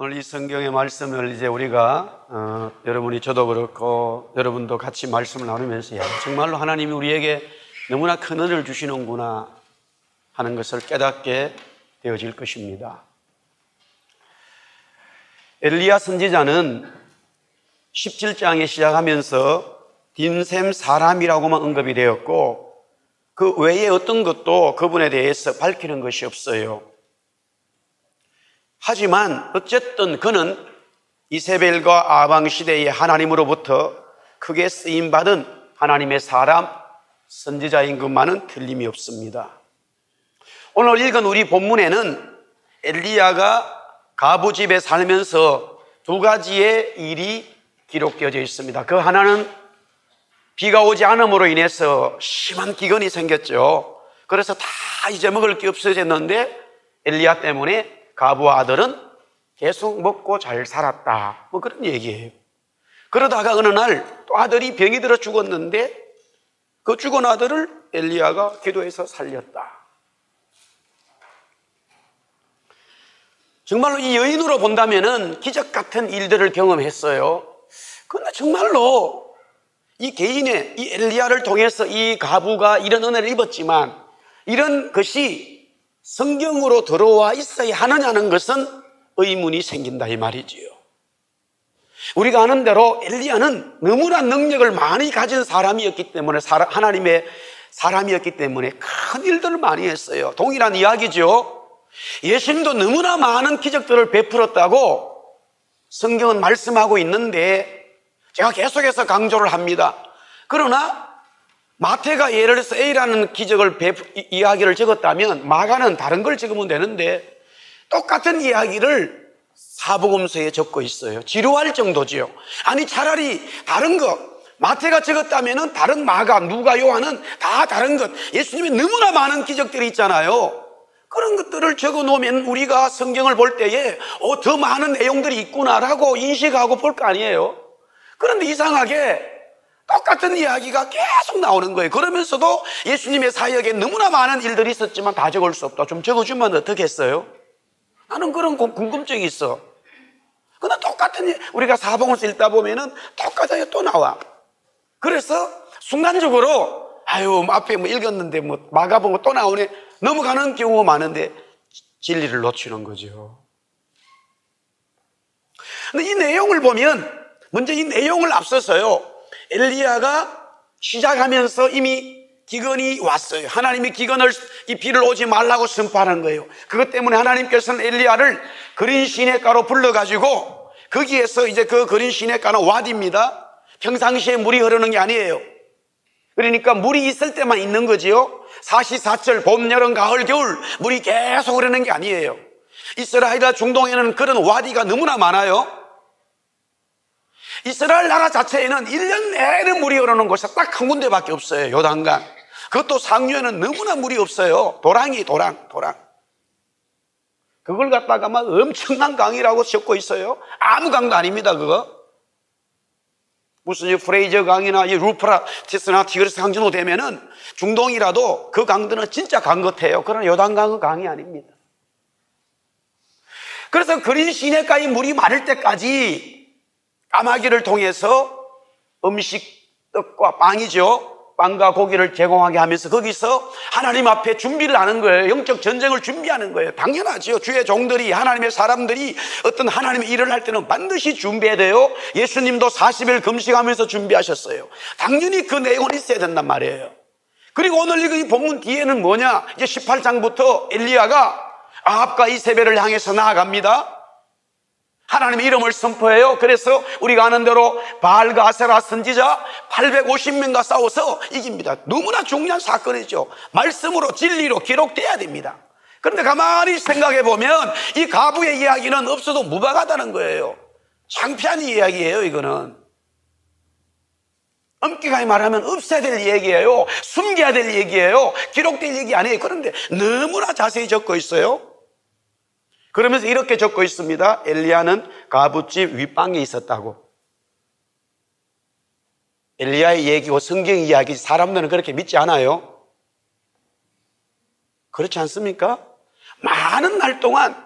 오늘 이 성경의 말씀을 이제 우리가 여러분이 저도 그렇고 여러분도 같이 말씀을 나누면서 정말로 하나님이 우리에게 너무나 큰 은혜를 주시는구나 하는 것을 깨닫게 되어질 것입니다. 엘리야 선지자는 17장에 시작하면서 딘셈 사람이라고만 언급이 되었고 그 외에 어떤 것도 그분에 대해서 밝히는 것이 없어요. 하지만 어쨌든 그는 이세벨과 아방 시대의 하나님으로부터 크게 쓰임받은 하나님의 사람, 선지자인 것만은 틀림이 없습니다. 오늘 읽은 우리 본문에는 엘리야가 가부집에 살면서 두 가지의 일이 기록되어져 있습니다. 그 하나는 비가 오지 않음으로 인해서 심한 기근이 생겼죠. 그래서 다 이제 먹을 게 없어졌는데 엘리야 때문에 가부와 아들은 계속 먹고 잘 살았다, 뭐 그런 얘기예요. 그러다가 어느 날 또 아들이 병이 들어 죽었는데 그 죽은 아들을 엘리야가 기도해서 살렸다. 정말로 이 여인으로 본다면은 기적 같은 일들을 경험했어요. 그런데 정말로 이 개인의 이 엘리야를 통해서 이 가부가 이런 은혜를 입었지만 이런 것이 성경으로 들어와 있어야 하느냐는 것은 의문이 생긴다 이 말이지요. 우리가 아는 대로 엘리야는 너무나 능력을 많이 가진 사람이었기 때문에 하나님의 사람이었기 때문에 큰 일들을 많이 했어요. 동일한 이야기죠. 예수님도 너무나 많은 기적들을 베풀었다고 성경은 말씀하고 있는데 제가 계속해서 강조를 합니다. 그러나 마태가 예를 들어서 A라는 기적을 이야기를 적었다면 마가는 다른 걸 적으면 되는데 똑같은 이야기를 사복음서에 적고 있어요. 지루할 정도지요. 아니 차라리 다른 거 마태가 적었다면 다른 마가, 누가, 요한은 다 다른 것, 예수님이 너무나 많은 기적들이 있잖아요. 그런 것들을 적어놓으면 우리가 성경을 볼 때에 더 많은 내용들이 있구나라고 인식하고 볼 거 아니에요. 그런데 이상하게 똑같은 이야기가 계속 나오는 거예요. 그러면서도 예수님의 사역에 너무나 많은 일들이 있었지만 다 적을 수 없다. 좀 적어주면 어떻게 했어요? 나는 그런 궁금증이 있어. 그러나 똑같은 우리가 사복음서 읽다 보면은 똑같아요. 또 나와. 그래서 순간적으로 앞에 뭐 읽었는데 뭐 마가복음 또 나오네 넘어가는 경우가 많은데 진리를 놓치는 거죠. 근데 이 내용을 보면 먼저 이 내용을 앞서서요. 엘리야가 시작하면서 이미 기근이 왔어요. 하나님이 기근을, 이 비를 오지 말라고 선포하는 거예요. 그것 때문에 하나님께서는 엘리야를 그린 시냇가로 불러가지고 거기에서 이제 그 그린 시냇가는 와디입니다. 평상시에 물이 흐르는 게 아니에요. 그러니까 물이 있을 때만 있는 거지요. 사시사철, 봄, 여름, 가을, 겨울 물이 계속 흐르는 게 아니에요. 이스라엘이나 중동에는 그런 와디가 너무나 많아요. 이스라엘 나라 자체에는 1년 내내 물이 흐르는 곳이 딱 한 군데밖에 없어요. 요단강. 그것도 상류에는 너무나 물이 없어요. 도랑. 그걸 갖다가 막 엄청난 강이라고 적고 있어요. 아무 강도 아닙니다, 그거. 무슨 프레이저 강이나 루프라티스나 티그리스 강 정도 되면은 중동이라도 그 강들은 진짜 강 같아요. 그러나 요단강은 강이 아닙니다. 그래서 그린 시냇가에 물이 마를 때까지 까마귀를 통해서 음식, 떡과 빵이죠. 빵과 고기를 제공하게 하면서 거기서 하나님 앞에 준비를 하는 거예요. 영적 전쟁을 준비하는 거예요. 당연하죠. 주의 종들이, 하나님의 사람들이 어떤 하나님의 일을 할 때는 반드시 준비해야 돼요. 예수님도 40일 금식하면서 준비하셨어요. 당연히 그 내용은 있어야 된단 말이에요. 그리고 오늘 읽은 이 본문 뒤에는 뭐냐? 이제 18장부터 엘리야가 아합과 이세벨을 향해서 나아갑니다. 하나님의 이름을 선포해요. 그래서 우리가 아는 대로 바알과 아세라 선지자 850명과 싸워서 이깁니다. 너무나 중요한 사건이죠. 말씀으로 진리로 기록돼야 됩니다. 그런데 가만히 생각해 보면 이 가부의 이야기는 없어도 무방하다는 거예요. 창피한 이야기예요. 이거는 엄격하게 말하면 없어야 될 얘기예요. 숨겨야 될 얘기예요. 기록될 얘기 아니에요. 그런데 너무나 자세히 적고 있어요. 그러면서 이렇게 적고 있습니다. 엘리야는 가부집 윗방에 있었다고. 엘리야의 얘기고 성경 이야기 사람들은 그렇게 믿지 않아요. 그렇지 않습니까? 많은 날 동안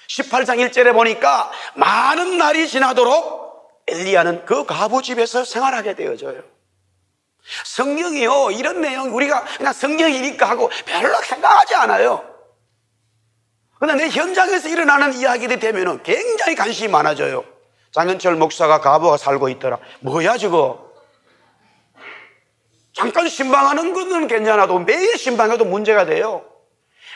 18장 1절에 보니까 많은 날이 지나도록 엘리야는 그 과부 집에서 생활하게 되어져요. 성경이요, 이런 내용 우리가 그냥 성경이니까 하고 별로 생각하지 않아요. 그런데 내 현장에서 일어나는 이야기들이 되면 굉장히 관심이 많아져요. 장현철 목사가 과부가 살고 있더라. 뭐야 저거? 잠깐 신방하는 것은 괜찮아도 매일 신방해도 문제가 돼요.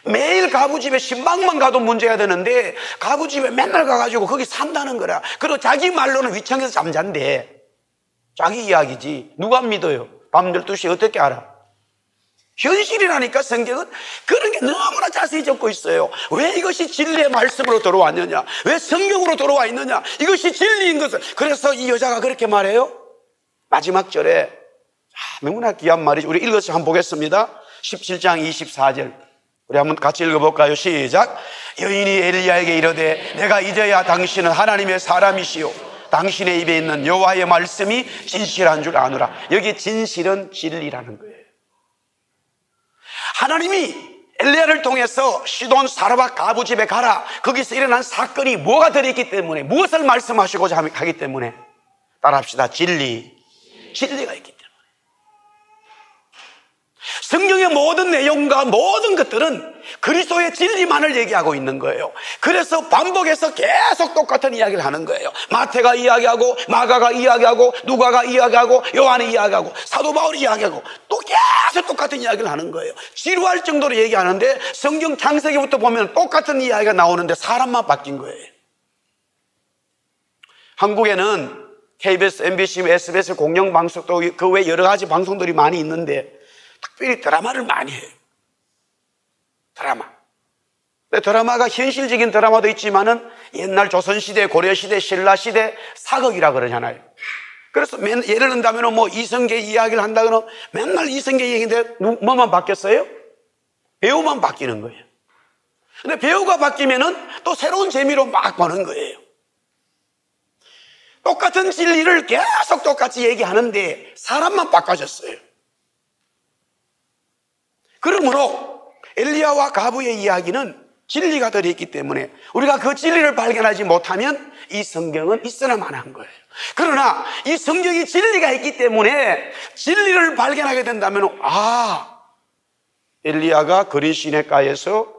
매일 과부집에 신방만 가도 문제가 되는데 과부집에 맨날 가가지고 거기 산다는 거라. 그리고 자기 말로는 위층에서 잠잔대. 자기 이야기지. 누가 믿어요? 밤 12시에 어떻게 알아? 현실이라니까. 성경은 그런 게 너무나 자세히 적고 있어요. 왜 이것이 진리의 말씀으로 들어왔느냐, 왜 성경으로 들어와 있느냐, 이것이 진리인 것을. 그래서 이 여자가 그렇게 말해요. 마지막 절에 너무나 귀한 말이죠. 우리 읽어서 한번 보겠습니다. 17장 24절 우리 한번 같이 읽어볼까요? 시작. 여인이 엘리야에게 이르되 내가 이제야 당신은 하나님의 사람이시요 당신의 입에 있는 여호와의 말씀이 진실한 줄 아노라. 여기 진실은 진리라는 거예요. 하나님이 엘리야를 통해서 시돈 사르밧 과부 집에 가라. 거기서 일어난 사건이 뭐가 들어있기 때문에, 무엇을 말씀하시고자 하기 때문에, 따라합시다. 진리가 있기 때문에. 성경의 모든 내용과 모든 것들은 그리스도의 진리만을 얘기하고 있는 거예요. 그래서 반복해서 계속 똑같은 이야기를 하는 거예요. 마태가 이야기하고, 마가가 이야기하고, 누가가 이야기하고, 요한이 이야기하고, 사도 바울이 이야기하고, 또 계속 똑같은 이야기를 하는 거예요. 지루할 정도로 얘기하는데 성경 창세기부터 보면 똑같은 이야기가 나오는데 사람만 바뀐 거예요. 한국에는 KBS, MBC, SBS 공영방송도 그 외 여러 가지 방송들이 많이 있는데 특별히 드라마를 많이 해요. 드라마가 현실적인 드라마도 있지만은 옛날 조선시대, 고려시대, 신라시대 사극이라 그러잖아요. 그래서 예를 든다면 뭐 이성계 이야기를 한다거나 맨날 이성계 얘기인데 뭐만 바뀌었어요? 배우만 바뀌는 거예요. 근데 배우가 바뀌면은 또 새로운 재미로 막 보는 거예요. 똑같은 진리를 계속 똑같이 얘기하는데 사람만 바꿔졌어요. 그러므로 엘리야와 과부의 이야기는 진리가 들어있기 때문에 우리가 그 진리를 발견하지 못하면 이 성경은 있어야만 한 거예요. 그러나 이 성경이 진리가 있기 때문에 진리를 발견하게 된다면 엘리야가 그린 시내가에서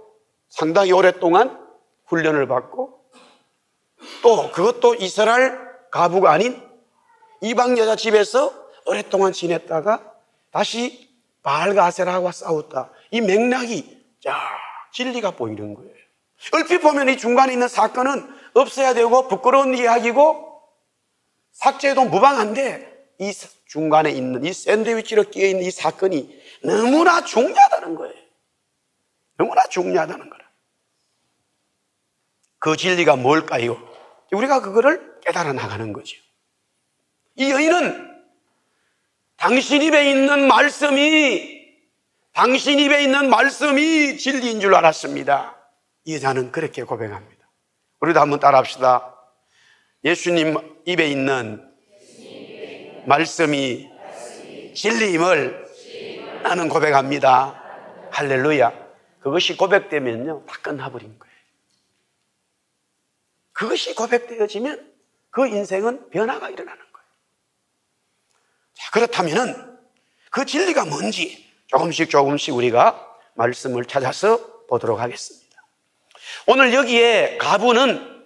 상당히 오랫동안 훈련을 받고 또 그것도 이스라엘 과부가 아닌 이방 여자 집에서 오랫동안 지냈다가 다시 바알과 아세라와 싸웠다. 이 맥락이 진리가 보이는 거예요. 얼핏 보면 이 중간에 있는 사건은 없어야 되고 부끄러운 이야기고 삭제해도 무방한데 이 중간에 있는 이 샌드위치로 끼어있는 이 사건이 너무나 중요하다는 거예요. 너무나 중요하다는 거라. 그 진리가 뭘까요? 우리가 그거를 깨달아 나가는 거죠. 이 여인은 당신 입에 있는 말씀이 진리인 줄 알았습니다. 이 여자는 그렇게 고백합니다. 우리도 한번 따라합시다. 예수님 입에 있는 말씀이 진리임을 나는 고백합니다. 할렐루야. 그것이 고백되면요, 다 끝나버린 거예요. 그것이 고백되어지면 그 인생은 변화가 일어나는 거예요. 자, 그렇다면은 그 진리가 뭔지 조금씩 우리가 말씀을 찾아서 보도록 하겠습니다. 오늘 여기에 과부는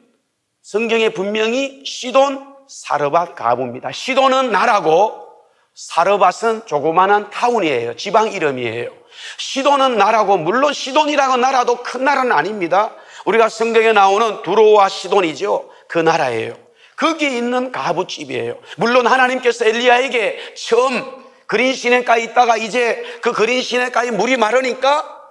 성경에 분명히 시돈 사르밧 과부입니다. 시돈은 나라고 사르밧은 조그마한 타운이에요. 지방 이름이에요. 시돈은 나라고, 물론 시돈이라는 나라도 큰 나라는 아닙니다. 우리가 성경에 나오는 두로와 시돈이죠. 그 나라예요. 거기에 있는 과부집이에요. 물론 하나님께서 엘리야에게 처음 그린 시냇가에 있다가 이제 그 그린 시냇가에 물이 마르니까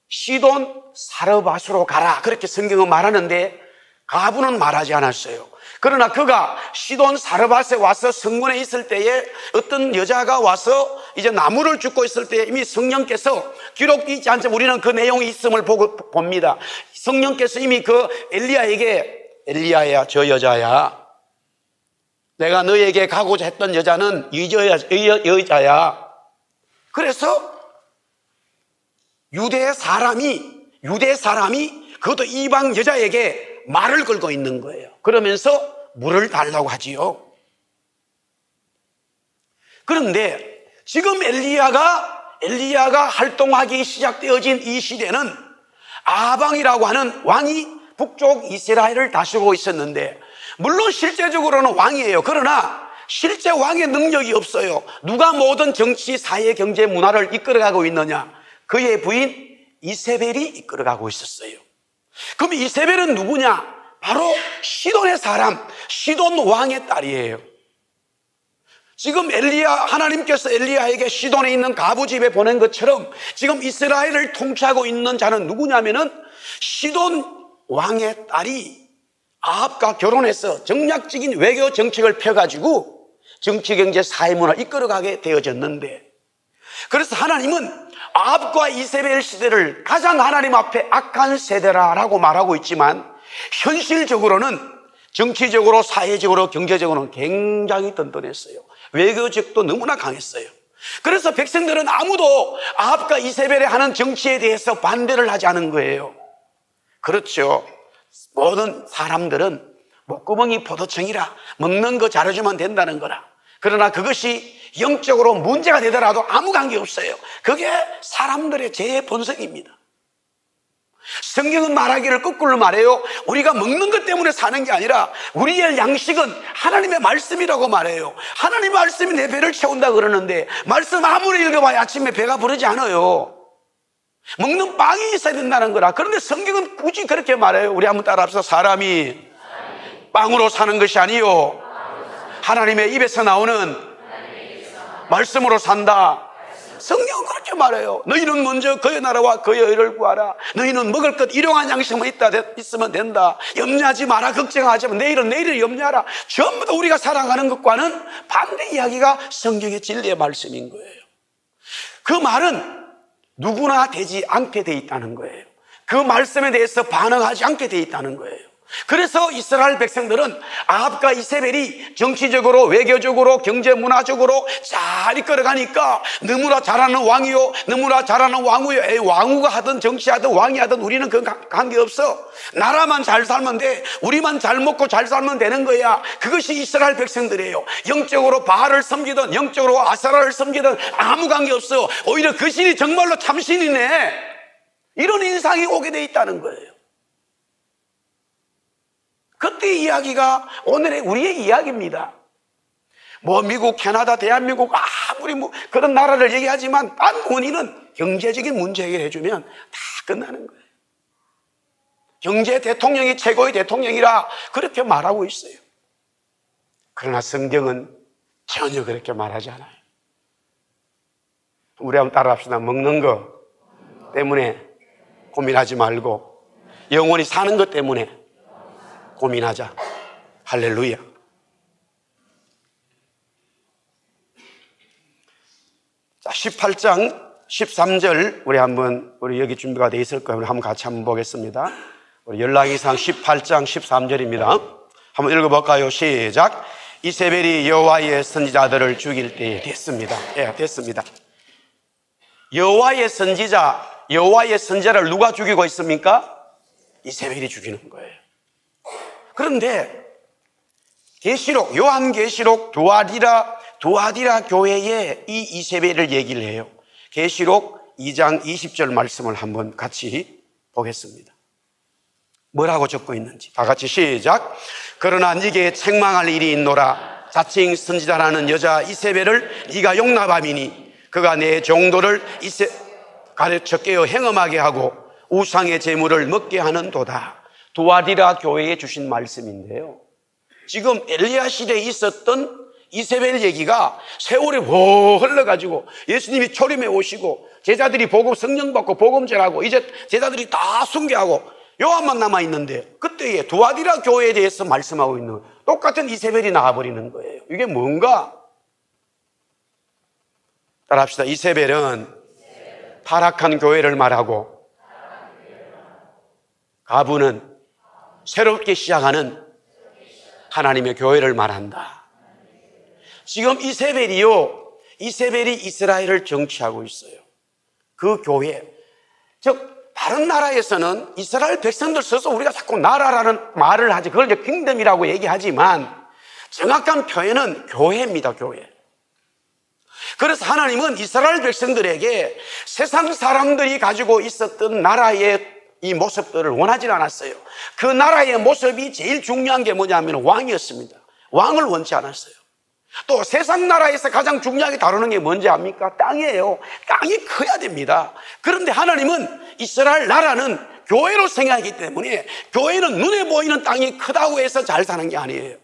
시돈 사르밧으로 가라, 그렇게 성경은 말하는데 과부는 말하지 않았어요. 그러나 그가 시돈 사르밧에 와서 성문에 있을 때에 어떤 여자가 와서 이제 나무를 줍고 있을 때 이미 성령께서 기록되어 있지 않지만 우리는 그 내용이 있음을 봅니다. 성령께서 이미 그 엘리야에게 엘리야야, 저 여자야, 내가 너에게 가고자 했던 여자는 이 여자야. 그래서 유대 사람이 그것도 이방 여자에게 말을 걸고 있는 거예요. 그러면서 물을 달라고 하지요. 그런데 지금 엘리야가 활동하기 시작되어진 이 시대는 아방이라고 하는 왕이 북쪽 이스라엘을 다스리고 있었는데, 물론 실제적으로는 왕이에요. 그러나 실제 왕의 능력이 없어요. 누가 모든 정치, 사회, 경제, 문화를 이끌어가고 있느냐? 그의 부인 이세벨이 이끌어가고 있었어요. 그럼 이세벨은 누구냐? 바로 시돈의 사람, 시돈 왕의 딸이에요. 지금 하나님께서 엘리야에게 시돈에 있는 가부 집에 보낸 것처럼 지금 이스라엘을 통치하고 있는 자는 누구냐면은 시돈 왕의 딸이 아합과 결혼해서 정략적인 외교 정책을 펴가지고 정치, 경제, 사회, 문화를 이끌어가게 되어졌는데, 그래서 하나님은 아합과 이세벨 시대를 가장 하나님 앞에 악한 세대라고 말하고 있지만, 현실적으로는 정치적으로, 사회적으로, 경제적으로는 굉장히 든든했어요. 외교적도 너무나 강했어요. 그래서 백성들은 아무도 아합과 이세벨이 하는 정치에 대해서 반대를 하지 않은 거예요. 그렇죠. 모든 사람들은 목구멍이 포도청이라 먹는 거 잘해주면 된다는 거라. 그러나 그것이 영적으로 문제가 되더라도 아무 관계없어요. 그게 사람들의 제 본성입니다. 성경은 말하기를 거꾸로 말해요. 우리가 먹는 것 때문에 사는 게 아니라 우리의 양식은 하나님의 말씀이라고 말해요. 하나님의 말씀이 내 배를 채운다 그러는데, 말씀 아무리 읽어봐야 아침에 배가 부르지 않아요. 먹는 빵이 있어야 된다는 거라. 그런데 성경은 굳이 그렇게 말해요. 우리 한번 따라합시다. 사람이 빵으로 사는 것이 아니요, 하나님의 입에서 나오는 말씀으로 산다. 성경은 그렇게 말해요. 너희는 먼저 그의 나라와 그의 의를 구하라. 너희는 먹을 것 일용한 양식만 있으면 된다. 염려하지 마라. 걱정하지 마. 내일을 염려하라. 전부 다 우리가 살아가는 것과는 반대 이야기가 성경의 진리의 말씀인 거예요. 그 말은 누구나 되지 않게 돼 있다는 거예요. 그 말씀에 대해서 반응하지 않게 돼 있다는 거예요. 그래서 이스라엘 백성들은 아합과 이세벨이 정치적으로, 외교적으로, 경제, 문화적으로 잘 이끌어가니까 너무나 잘하는 왕이요, 너무나 잘하는 왕후요. 왕후가 하든 정치하든 왕이 하든 우리는 그 관계없어. 나라만 잘 살면 돼. 우리만 잘 먹고 잘 살면 되는 거야. 그것이 이스라엘 백성들이에요. 영적으로 바알을 섬기든 영적으로 아세라를 섬기든 아무 관계없어. 오히려 그 신이 정말로 참신이네, 이런 인상이 오게 돼 있다는 거예요. 그때 이야기가 오늘의 우리의 이야기입니다. 미국, 캐나다, 대한민국 아무리 그런 나라를 얘기하지만 딴 원인은 경제적인 문제 해결해 주면 다 끝나는 거예요. 경제 대통령이 최고의 대통령이라 그렇게 말하고 있어요. 그러나 성경은 전혀 그렇게 말하지 않아요. 우리 한번 따라합시다. 먹는 거 때문에 고민하지 말고 영원히 사는 것 때문에 고민하자. 할렐루야. 자, 18장 13절 우리 여기 준비가 되어 있을 거예요. 한번 같이 한번 보겠습니다. 우리 열왕기상 18장 13절입니다. 한번 읽어볼까요? 시작. 이세벨이 여호와의 선지자들을 죽일 때에 됐습니다. 예, 됐습니다. 여호와의 선지자를 누가 죽이고 있습니까? 이세벨이 죽이는 거예요. 그런데 요한계시록 두아디라 교회에 이 이세벨을 얘기를 해요. 계시록 2장 20절 말씀을 한번 같이 보겠습니다. 뭐라고 적고 있는지 다 같이 시작. 그러나 네게 책망할 일이 있노라. 자칭 선지자라는 여자 이세벨을 네가 용납함이니 그가 내 종도를 가르쳐 깨어 행음하게 하고 우상의 제물을 먹게 하는도다. 두아디라 교회에 주신 말씀인데요, 지금 엘리야 시대에 있었던 이세벨 얘기가 세월이 흘러가지고 예수님이 초림에 오시고 제자들이 성령 받고 복음전하고 이제 제자들이 다 순교하고 요한만 남아있는데, 그때에 두아디라 교회에 대해서 말씀하고 있는 똑같은 이세벨이 나와버리는 거예요. 이게 뭔가? 따라합시다. 이세벨은 타락한 교회를 말하고, 가부는 새롭게 시작하는 하나님의 교회를 말한다. 지금 이세벨이 이스라엘을 정치하고 있어요. 그 교회, 즉 다른 나라에서는 이스라엘 백성들 써서 우리가 자꾸 나라라는 말을 하지, 그걸 이제 킹덤이라고 얘기하지만 정확한 표현은 교회입니다, 교회. 그래서 하나님은 이스라엘 백성들에게 세상 사람들이 가지고 있었던 나라의 이 모습들을 원하지 않았어요. 그 나라의 모습이 제일 중요한 게 뭐냐면 왕이었습니다. 왕을 원치 않았어요. 또 세상 나라에서 가장 중요하게 다루는 게 뭔지 압니까? 땅이에요. 땅이 커야 됩니다. 그런데 하나님은 이스라엘 나라는 교회로 생각하기 때문에 교회는 눈에 보이는 땅이 크다고 해서 잘 사는 게 아니에요.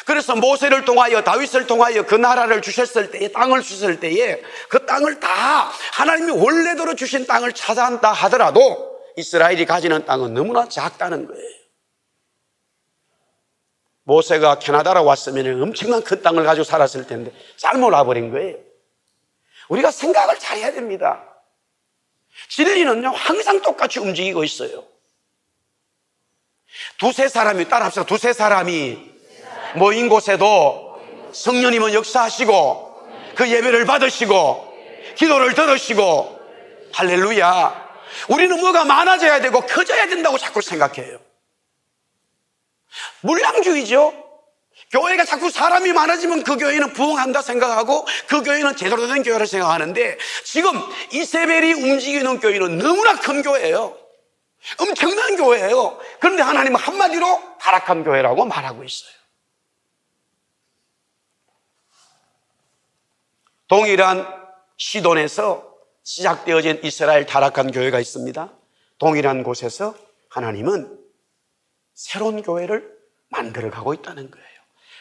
그래서 모세를 통하여 다윗을 통하여 그 나라를 주셨을 때에, 땅을 주셨을 때에 그 땅을 다 하나님이 원래대로 주신 땅을 찾아한다 하더라도 이스라엘이 가지는 땅은 너무나 작다는 거예요. 모세가 캐나다로 왔으면 엄청난 큰 땅을 가지고 살았을 텐데 잘못 와버린 거예요. 우리가 생각을 잘해야 됩니다. 진리는요 항상 똑같이 움직이고 있어요. 두세 사람이, 따라합시다. 두세 사람이 모인 곳에도 성령님은 역사하시고 그 예배를 받으시고 기도를 들으시고, 할렐루야. 우리는 뭐가 많아져야 되고 커져야 된다고 자꾸 생각해요. 물량주의죠. 교회가 자꾸 사람이 많아지면 그 교회는 부흥한다 생각하고 그 교회는 제대로 된 교회를 생각하는데, 지금 이세벨이 움직이는 교회는 너무나 큰 교회예요. 엄청난 교회예요. 그런데 하나님은 한마디로 타락한 교회라고 말하고 있어요. 동일한 시돈에서 시작되어진 이스라엘 타락한 교회가 있습니다. 동일한 곳에서 하나님은 새로운 교회를 만들어가고 있다는 거예요.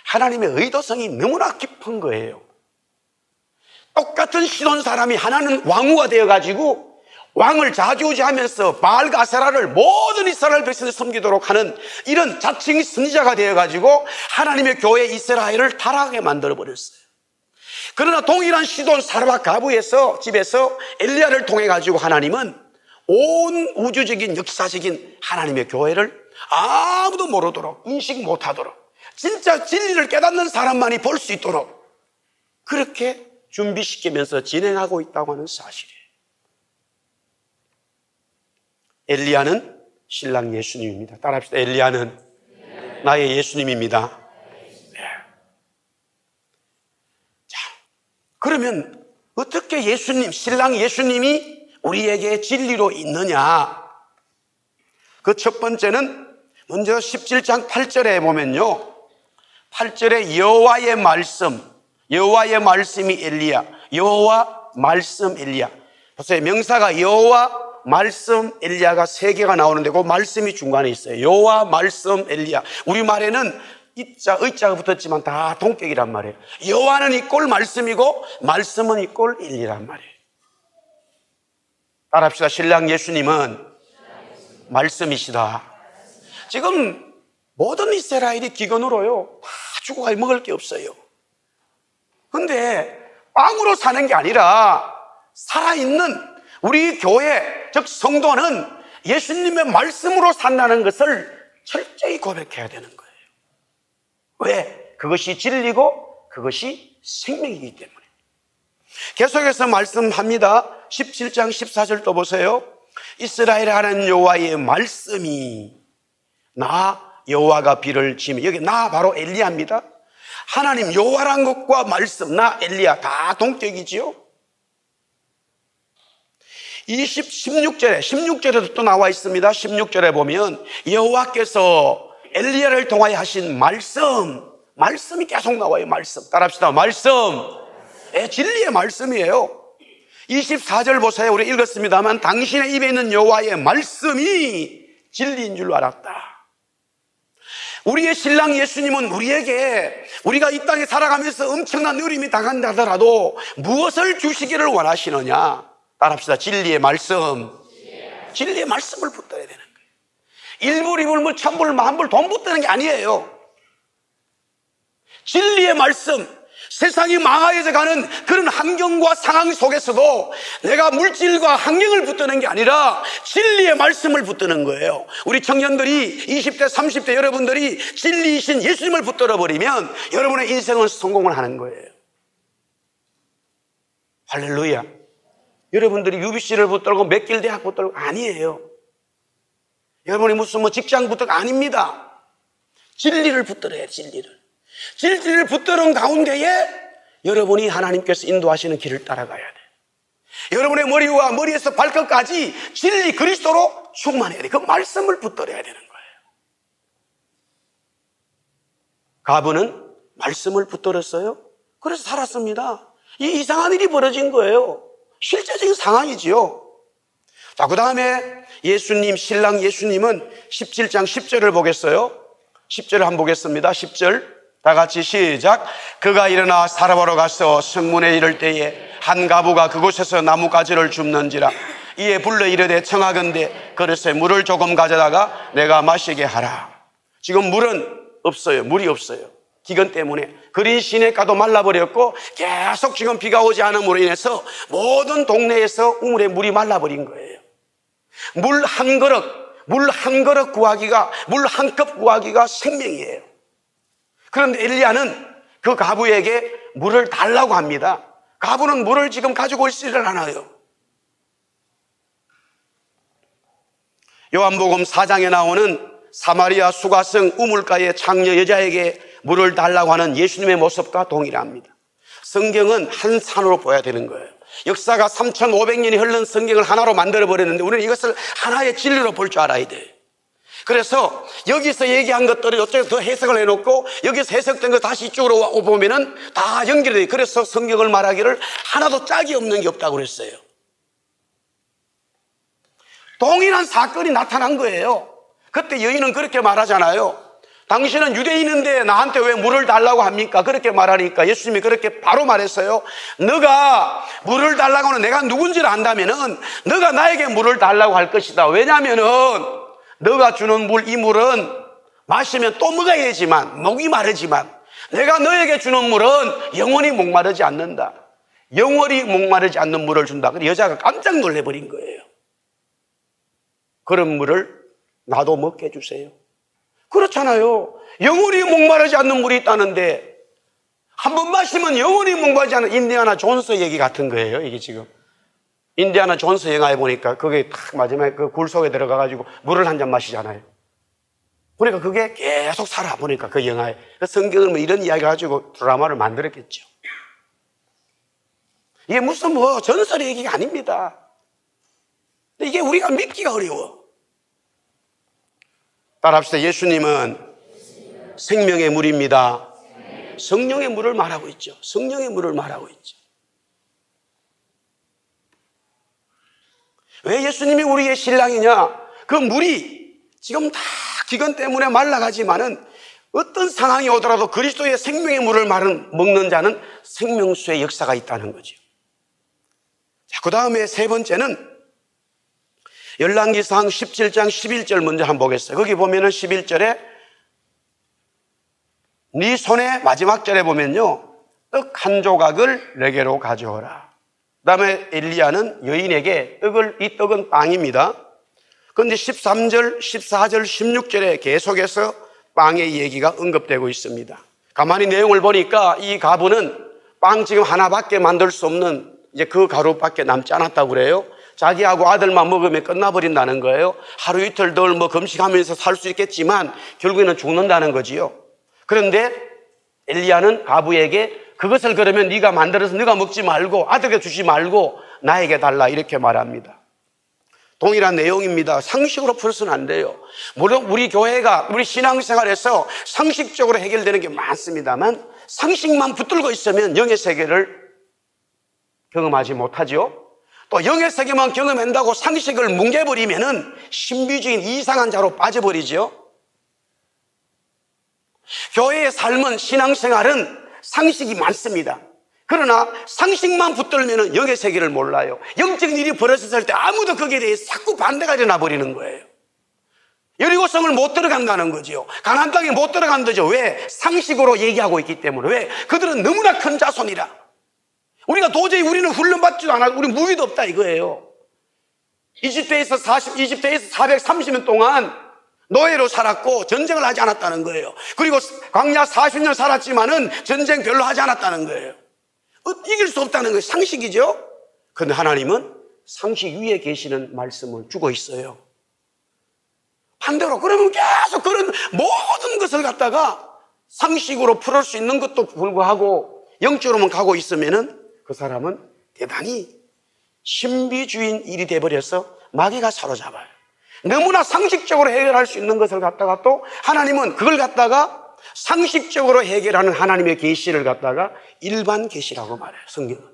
하나님의 의도성이 너무나 깊은 거예요. 똑같은 시돈 사람이 하나는 왕후가 되어가지고 왕을 좌지우지하면서 바알과 아세라를 모든 이스라엘 백성을 섬기도록 하는 이런 자칭 선지자가 되어가지고 하나님의 교회 이스라엘을 타락하게 만들어버렸어요. 그러나 동일한 시돈 사르밧 가부에서 집에서 엘리야를 통해 가지고 하나님은 온 우주적인 역사적인 하나님의 교회를 아무도 모르도록, 인식 못하도록, 진짜 진리를 깨닫는 사람만이 볼 수 있도록 그렇게 준비시키면서 진행하고 있다고 하는 사실이에요. 엘리야는 신랑 예수님입니다. 따라합시다. 엘리야는 나의 예수님입니다. 그러면 어떻게 예수님, 신랑 예수님이 우리에게 진리로 있느냐? 그 첫 번째는 먼저 17장 8절에 보면요, 8절에 여호와의 말씀이 엘리야, 여호와 말씀 엘리야. 보세요. 명사가 여호와 말씀 엘리야가 세 개가 나오는데 그 말씀이 중간에 있어요. 여호와 말씀 엘리야. 우리말에는 의자가 붙었지만 다 동격이란 말이에요. 여호와는 이꼴 말씀이고 말씀은 이꼴 일이란 말이에요. 따라합시다. 신랑 예수님은 말씀이시다. 지금 모든 이스라엘이 기근으로요 다 죽어가 먹을 게 없어요. 근데 빵으로 사는 게 아니라 살아있는 우리 교회, 즉 성도는 예수님의 말씀으로 산다는 것을 철저히 고백해야 되는 거예요. 왜? 그것이 진리고 그것이 생명이기 때문에. 계속해서 말씀합니다. 17장 14절 또 보세요. 이스라엘 하나님 여호와의 말씀이 나 여호와가 비를 지으며, 여기 나 바로 엘리야입니다. 하나님 여호와란 것과 말씀, 나 엘리야 다 동격이지요. 16절에도 또 나와 있습니다. 16절에 보면 여호와께서 엘리야를 통하여 하신 말씀이 계속 나와요. 말씀. 따라합시다. 말씀. 진리의 말씀이에요. 24절 보세요. 우리 읽었습니다만 당신의 입에 있는 여호와의 말씀이 진리인 줄 알았다. 우리의 신랑 예수님은 우리에게, 우리가 이 땅에 살아가면서 엄청난 어려움이 당한다 하더라도 무엇을 주시기를 원하시느냐? 따라합시다. 진리의 말씀. 진리의 말씀을 붙들어야 되는 거예요. 일불, 이불, 천불, 만불 돈 붙드는 게 아니에요. 진리의 말씀. 세상이 망하여져 가는 그런 환경과 상황 속에서도 내가 물질과 환경을 붙드는 게 아니라 진리의 말씀을 붙드는 거예요. 우리 청년들이 20대, 30대 여러분들이 진리이신 예수님을 붙들어 버리면 여러분의 인생은 성공을 하는 거예요. 할렐루야. 여러분들이 UBC를 붙들고 맥길 대학 붙들고 아니에요. 여러분이 무슨 직장 붙들가 아닙니다. 진리를 붙들어야 진리를. 진리를 붙드는 가운데에 여러분이 하나님께서 인도하시는 길을 따라가야 돼. 여러분의 머리와 머리에서 발끝까지 진리 그리스도로 충만해야 돼. 그 말씀을 붙들어야 되는 거예요. 가브는 말씀을 붙들었어요. 그래서 살았습니다. 이 이상한 일이 벌어진 거예요. 실제적인 상황이지요. 자, 그 다음에 예수님, 신랑 예수님은 17장 10절을 보겠어요. 10절을 한번 보겠습니다. 10절. 다 같이 시작. 그가 일어나 사람으로 가서 성문에 이를 때에 한 가부가 그곳에서 나뭇가지를 줍는지라. 이에 불러 이르되 청하건대 그릇에 물을 조금 가져다가 내가 마시게 하라. 지금 물은 없어요. 물이 없어요. 기근 때문에 그린 시냇가도 말라버렸고 계속 지금 비가 오지 않음으로 인해서 모든 동네에서 우물에 물이 말라버린 거예요. 물 한 그릇 구하기가, 물 한 컵 구하기가 생명이에요. 그런데 엘리야는 그 가부에게 물을 달라고 합니다. 가부는 물을 지금 가지고 있지를 않아요. 요한복음 4장에 나오는 사마리아 수가성 우물가의 창녀 여자에게 물을 달라고 하는 예수님의 모습과 동일합니다. 성경은 한 산으로 보여야 되는 거예요. 역사가 3,500년이 흐른 성경을 하나로 만들어버렸는데 우리는 이것을 하나의 진리로 볼 줄 알아야 돼요. 그래서 여기서 얘기한 것들을 어쩌고 더 해석을 해놓고 여기서 해석된 거 다시 이쪽으로 보면은 다 연결이 돼요. 그래서 성경을 말하기를 하나도 짝이 없는 게 없다고 그랬어요. 동일한 사건이 나타난 거예요. 그때 여인은 그렇게 말하잖아요. 당신은 유대인인데 나한테 왜 물을 달라고 합니까? 그렇게 말하니까 예수님이 그렇게 바로 말했어요. 너가 물을 달라고 하는 내가 누군지를 안다면은 너가 나에게 물을 달라고 할 것이다. 왜냐하면은 너가 주는 물, 이 물은 마시면 또 먹어야 되지만, 목이 마르지만, 내가 너에게 주는 물은 영원히 목마르지 않는다. 영원히 목마르지 않는 물을 준다. 그래서 여자가 깜짝 놀래버린 거예요. 그런 물을 나도 먹게 해주세요. 그렇잖아요. 영원히 목마르지 않는 물이 있다는데, 한 번 마시면 영원히 목마르지 않는 인디아나 존스 얘기 같은 거예요, 이게 지금. 인디아나 존스 영화에 보니까 그게 딱 마지막에 그 굴 속에 들어가가지고 물을 한 잔 마시잖아요. 그러니까 그게 계속 살아보니까 그 영화에. 성경을 뭐 이런 이야기 가지고 드라마를 만들었겠죠. 이게 무슨 뭐 전설의 얘기가 아닙니다. 근데 이게 우리가 믿기가 어려워. 따라합시다. 예수님은 생명의 물입니다. 성령의 물을 말하고 있죠. 성령의 물을 말하고 있죠. 왜 예수님이 우리의 신랑이냐? 그 물이 지금 다 기근 때문에 말라가지만은 어떤 상황이 오더라도 그리스도의 생명의 물을 먹는 자는 생명수의 역사가 있다는 거죠. 자, 그 다음에 세 번째는 열왕기상 17장 11절 먼저 한번 보겠어요. 거기 보면은 11절에 네 손에 마지막 절에 보면요. 떡 한 조각을 내게로 가져오라. 그 다음에 엘리야는 여인에게 이 떡은 빵입니다. 그런데 13절, 14절, 16절에 계속해서 빵의 얘기가 언급되고 있습니다. 가만히 내용을 보니까 이 가부는 빵 지금 하나밖에 만들 수 없는 이제 그 가루밖에 남지 않았다고 그래요. 자기하고 아들만 먹으면 끝나버린다는 거예요. 하루 이틀 덜 뭐 금식하면서 살 수 있겠지만 결국에는 죽는다는 거지요. 그런데 엘리야는 가부에게 그것을 그러면 네가 만들어서 네가 먹지 말고 아들에게 주지 말고 나에게 달라 이렇게 말합니다. 동일한 내용입니다. 상식으로 풀어서는 안 돼요. 물론 우리 교회가 우리 신앙생활에서 상식적으로 해결되는 게 많습니다만 상식만 붙들고 있으면 영의 세계를 경험하지 못하죠. 또 영의 세계만 경험한다고 상식을 뭉개버리면은 신비주의인 이상한 자로 빠져버리죠. 교회의 삶은 신앙생활은 상식이 많습니다. 그러나 상식만 붙들면 영의 세계를 몰라요. 영적인 일이 벌어졌을 때 아무도 거기에 대해서 자꾸 반대가 일어나 버리는 거예요. 여리고성을 못 들어간다는 거죠. 가나안 땅에 못 들어간다죠. 왜? 상식으로 얘기하고 있기 때문에. 왜? 그들은 너무나 큰 자손이라. 우리가 도저히 우리는 훈련받지도 않았고 우리 무기도 없다 이거예요. 이집트에서 430년 동안 노예로 살았고 전쟁을 하지 않았다는 거예요. 그리고 광야 40년 살았지만은 전쟁 별로 하지 않았다는 거예요. 이길 수 없다는 거예요. 상식이죠. 그런데 하나님은 상식 위에 계시는 말씀을 주고 있어요. 반대로 그러면 계속 그런 모든 것을 갖다가 상식으로 풀을 수 있는 것도 불구하고 영적으로만 가고 있으면은 그 사람은 대단히 신비주의인 일이 돼버려서 마귀가 사로잡아요. 너무나 상식적으로 해결할 수 있는 것을 갖다가 또 하나님은 그걸 갖다가 상식적으로 해결하는 하나님의 계시를 갖다가 일반 계시라고 말해요, 성경은.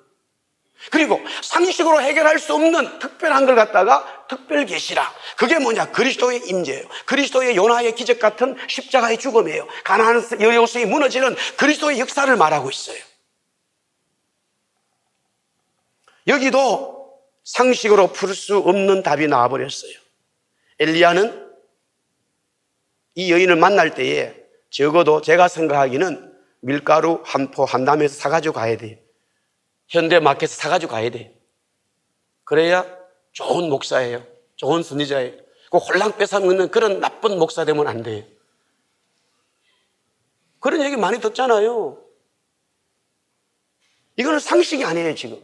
그리고 상식으로 해결할 수 없는 특별한 걸 갖다가 특별 계시라. 그게 뭐냐? 그리스도의 임재예요. 그리스도의 요나의 기적 같은 십자가의 죽음이에요. 가나안 여호수아의 무너지는 그리스도의 역사를 말하고 있어요. 여기도 상식으로 풀 수 없는 답이 나와버렸어요. 엘리야는 이 여인을 만날 때에 적어도 제가 생각하기는 밀가루 한 포 한담에서 사가지고 가야 돼요. 현대 마켓에서 사가지고 가야 돼요. 그래야 좋은 목사예요. 좋은 선지자예요. 그 홀랑 뺏어먹는 그런 나쁜 목사 되면 안 돼요. 그런 얘기 많이 듣잖아요. 이거는 상식이 아니에요, 지금.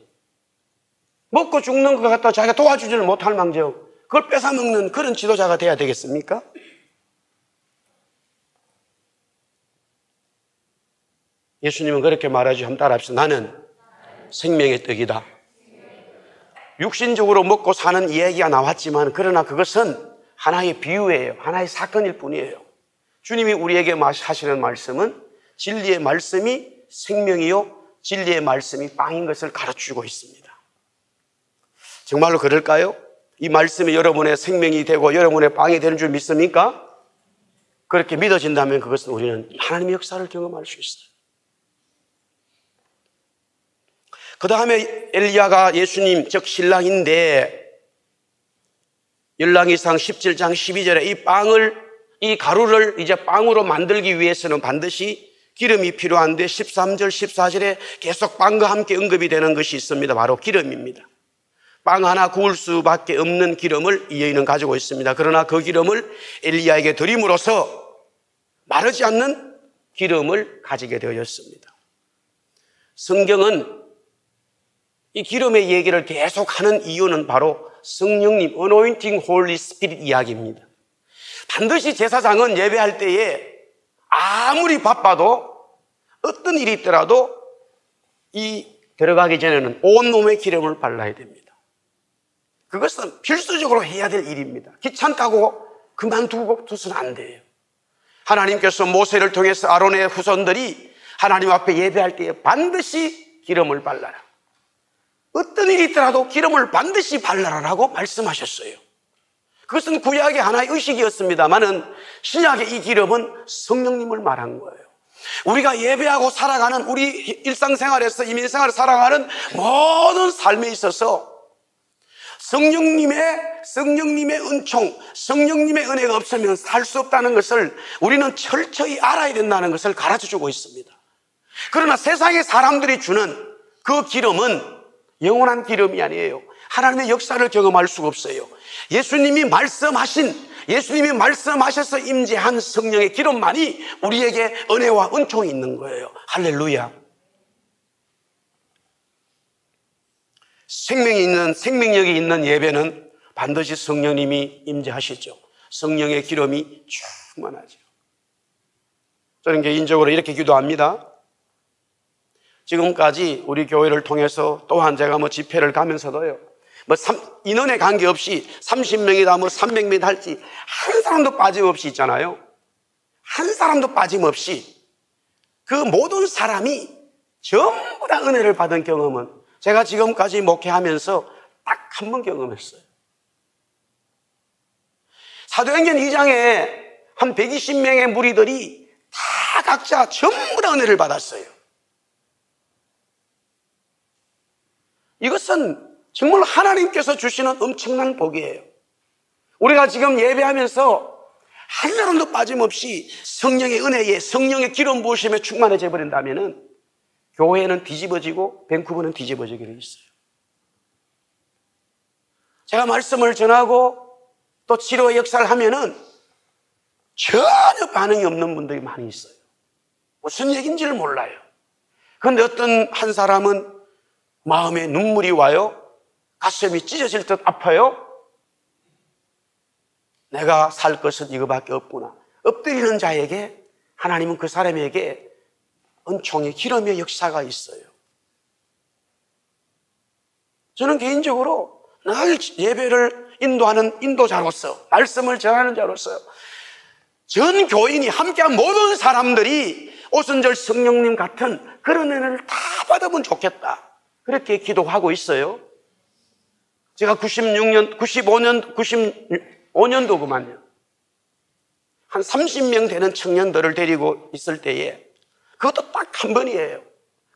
먹고 죽는 것 갖다 자기가 도와주지를 못할 망정 그걸 뺏어먹는 그런 지도자가 돼야 되겠습니까? 예수님은 그렇게 말하지. 한번 따라합시다. 나는 생명의 떡이다. 육신적으로 먹고 사는 이야기가 나왔지만 그러나 그것은 하나의 비유예요. 하나의 사건일 뿐이에요. 주님이 우리에게 하시는 말씀은 진리의 말씀이 생명이요 진리의 말씀이 빵인 것을 가르쳐주고 있습니다. 정말로 그럴까요? 이 말씀이 여러분의 생명이 되고 여러분의 빵이 되는 줄 믿습니까? 그렇게 믿어진다면 그것은 우리는 하나님의 역사를 경험할 수 있어요. 그 다음에 엘리야가 예수님 즉 신랑인데 열왕기상 17장 12절에 이 가루를 이제 빵으로 만들기 위해서는 반드시 기름이 필요한데 13절 14절에 계속 빵과 함께 언급이 되는 것이 있습니다. 바로 기름입니다. 빵 하나 구울 수밖에 없는 기름을 이 여인은 가지고 있습니다. 그러나 그 기름을 엘리야에게 드림으로써 마르지 않는 기름을 가지게 되었습니다. 성경은 이 기름의 얘기를 계속하는 이유는 바로 성령님, Anointing Holy Spirit 이야기입니다. 반드시 제사장은 예배할 때에 아무리 바빠도 어떤 일이 있더라도 이 들어가기 전에는 온몸에 기름을 발라야 됩니다. 그것은 필수적으로 해야 될 일입니다. 귀찮다고 그만두고서는 안 돼요. 하나님께서 모세를 통해서 아론의 후손들이 하나님 앞에 예배할 때에 반드시 기름을 발라라. 어떤 일이 있더라도 기름을 반드시 발라라라고 말씀하셨어요. 그것은 구약의 하나의 의식이었습니다만은 신약의 이 기름은 성령님을 말한 거예요. 우리가 예배하고 살아가는 우리 일상생활에서 이민생활을 살아가는 모든 삶에 있어서 성령님의 은총, 성령님의 은혜가 없으면 살 수 없다는 것을 우리는 철저히 알아야 된다는 것을 가르쳐주고 있습니다. 그러나 세상의 사람들이 주는 그 기름은 영원한 기름이 아니에요. 하나님의 역사를 경험할 수가 없어요. 예수님이 말씀하셔서 임재한 성령의 기름만이 우리에게 은혜와 은총이 있는 거예요. 할렐루야. 생명력이 있는 예배는 반드시 성령님이 임재하시죠. 성령의 기름이 충만하죠. 저는 개인적으로 이렇게 기도합니다. 지금까지 우리 교회를 통해서 또한 제가 집회를 가면서도요, 인원에 관계없이 30명이다 300명이다 할지 한 사람도 빠짐없이 있잖아요. 한 사람도 빠짐없이 그 모든 사람이 전부 다 은혜를 받은 경험은 제가 지금까지 목회하면서 딱 한 번 경험했어요. 사도행전 2장에 한 120명의 무리들이 다 각자 전부 다 은혜를 받았어요. 이것은 정말 하나님께서 주시는 엄청난 복이에요. 우리가 지금 예배하면서 한 사람도 빠짐없이 성령의 은혜에 성령의 기름 부으심에 충만해져 버린다면은 교회는 뒤집어지고 밴쿠버는 뒤집어지게 돼 있어요. 제가 말씀을 전하고 또 치료의 역사를 하면은 전혀 반응이 없는 분들이 많이 있어요. 무슨 얘기인지를 몰라요. 그런데 어떤 한 사람은 마음에 눈물이 와요. 가슴이 찢어질 듯 아파요. 내가 살 것은 이거밖에 없구나. 엎드리는 자에게 하나님은 그 사람에게 은총의 기름의 역사가 있어요. 저는 개인적으로 늘 예배를 인도하는 인도자로서, 말씀을 전하는 자로서 전 교인이 함께한 모든 사람들이 오순절 성령님 같은 그런 은혜를 다 받으면 좋겠다, 그렇게 기도하고 있어요. 제가 95년도구만요. 한 30명 되는 청년들을 데리고 있을 때에 그것도 딱 한 번이에요.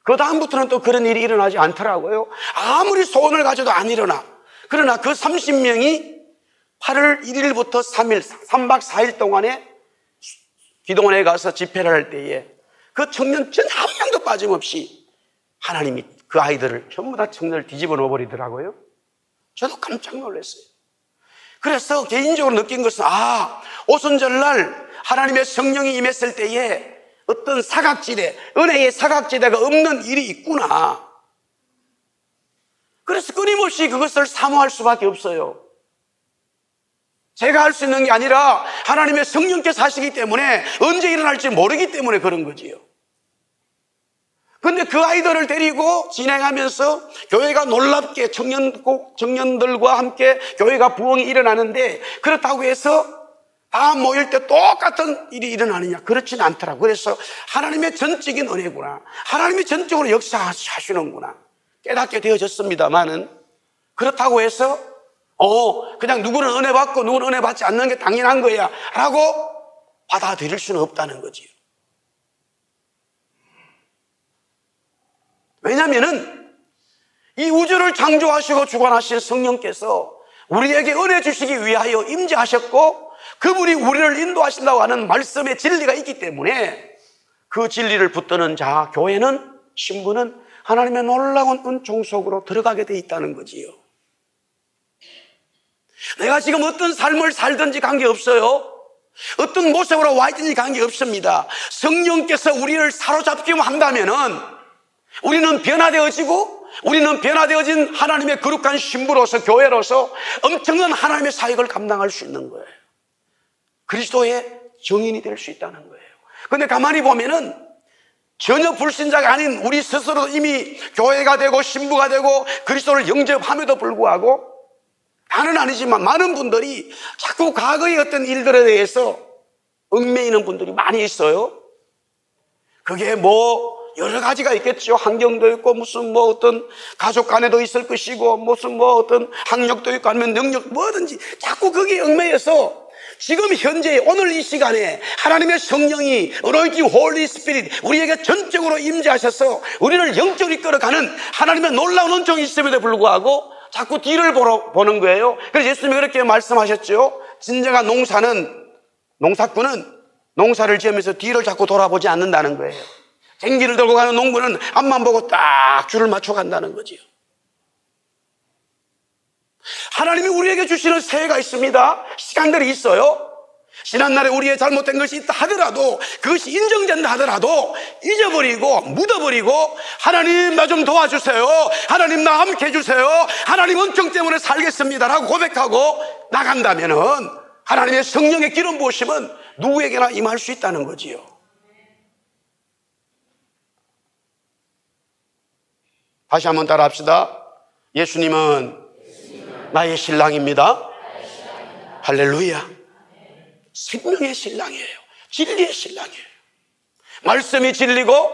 그 다음부터는 또 그런 일이 일어나지 않더라고요. 아무리 소원을 가져도 안 일어나. 그러나 그 30명이 8월 1일부터 3일, 3박 4일 동안에 기도원에 가서 집회를 할 때에 그 청년 전 한 명도 빠짐없이 하나님이 그 아이들을 전부 다 청년을 뒤집어 놓아버리더라고요. 저도 깜짝 놀랐어요. 그래서 개인적으로 느낀 것은, 오순절날 하나님의 성령이 임했을 때에 어떤 사각지대, 은혜의 사각지대가 없는 일이 있구나. 그래서 끊임없이 그것을 사모할 수밖에 없어요. 제가 할 수 있는 게 아니라 하나님의 성령께서 하시기 때문에 언제 일어날지 모르기 때문에 그런 거지요. 근데 그 아이들을 데리고 진행하면서 교회가 놀랍게 청년들과 함께 교회가 부흥이 일어나는데, 그렇다고 해서 다 모일 때 똑같은 일이 일어나느냐? 그렇지는 않더라고요. 그래서 하나님의 전적인 은혜구나, 하나님이 전적으로 역사하시는구나 깨닫게 되어졌습니다만은, 그렇다고 해서 그냥 누구는 은혜 받고 누구는 은혜 받지 않는 게 당연한 거야 라고 받아들일 수는 없다는 거지요. 왜냐하면은 이 우주를 창조하시고 주관하신 성령께서 우리에게 은혜 주시기 위하여 임재하셨고, 그분이 우리를 인도하신다고 하는 말씀의 진리가 있기 때문에 그 진리를 붙드는 자, 교회는, 신부는 하나님의 놀라운 은총 속으로 들어가게 돼 있다는 거지요. 내가 지금 어떤 삶을 살든지 관계없어요. 어떤 모습으로 와 있든지 관계없습니다. 성령께서 우리를 사로잡기만 한다면은 우리는 변화되어지고, 우리는 변화되어진 하나님의 거룩한 신부로서, 교회로서 엄청난 하나님의 사역을 감당할 수 있는 거예요. 그리스도의 증인이 될 수 있다는 거예요. 그런데 가만히 보면은 전혀 불신자가 아닌 우리 스스로도 이미 교회가 되고 신부가 되고 그리스도를 영접함에도 불구하고, 다는 아니지만 많은 분들이 자꾸 과거의 어떤 일들에 대해서 얽매이는 분들이 많이 있어요. 그게 여러 가지가 있겠죠. 환경도 있고, 무슨 어떤 가족 간에도 있을 것이고, 무슨 어떤 학력도 있고, 아니면 능력, 뭐든지 자꾸 거기에 얽매여서 지금 현재 오늘 이 시간에 하나님의 성령이 Anointing Holy Spirit 우리에게 전적으로 임재하셔서 우리를 영적으로 이끌어가는 하나님의 놀라운 은총이 있음에도 불구하고 자꾸 뒤를 보는 거예요. 그래서 예수님이 그렇게 말씀하셨죠. 진정한 농사꾼은 농사를 지으면서 뒤를 자꾸 돌아보지 않는다는 거예요. 쟁기를 들고 가는 농부는 앞만 보고 딱 줄을 맞춰 간다는 거지요. 하나님이 우리에게 주시는 새해가 있습니다. 시간들이 있어요. 지난날에 우리의 잘못된 것이 있다 하더라도, 그것이 인정된다 하더라도 잊어버리고 묻어버리고, 하나님 나 좀 도와주세요, 하나님 나 함께 해주세요, 하나님 은총 때문에 살겠습니다 라고 고백하고 나간다면은 하나님의 성령의 기름 부으심은 누구에게나 임할 수 있다는 거지요. 다시 한번 따라 합시다. 예수님은 나의 신랑입니다. 할렐루야. 생명의 신랑이에요. 진리의 신랑이에요. 말씀이 진리고,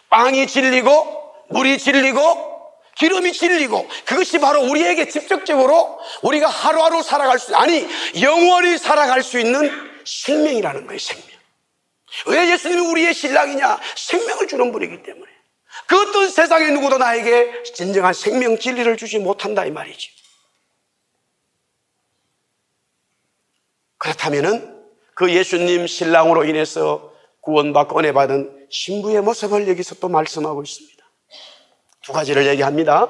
빵이 진리고, 물이 진리고, 기름이 진리고, 그것이 바로 우리에게 직접적으로 우리가 하루하루 살아갈 수, 아니 영원히 살아갈 수 있는 생명이라는 거예요. 생명. 왜 예수님이 우리의 신랑이냐? 생명을 주는 분이기 때문에. 그 어떤 세상의 누구도 나에게 진정한 생명 진리를 주지 못한다 이 말이지. 그렇다면은 그 예수님 신랑으로 인해서 구원받고 은혜 받은 신부의 모습을 여기서 또 말씀하고 있습니다. 두 가지를 얘기합니다.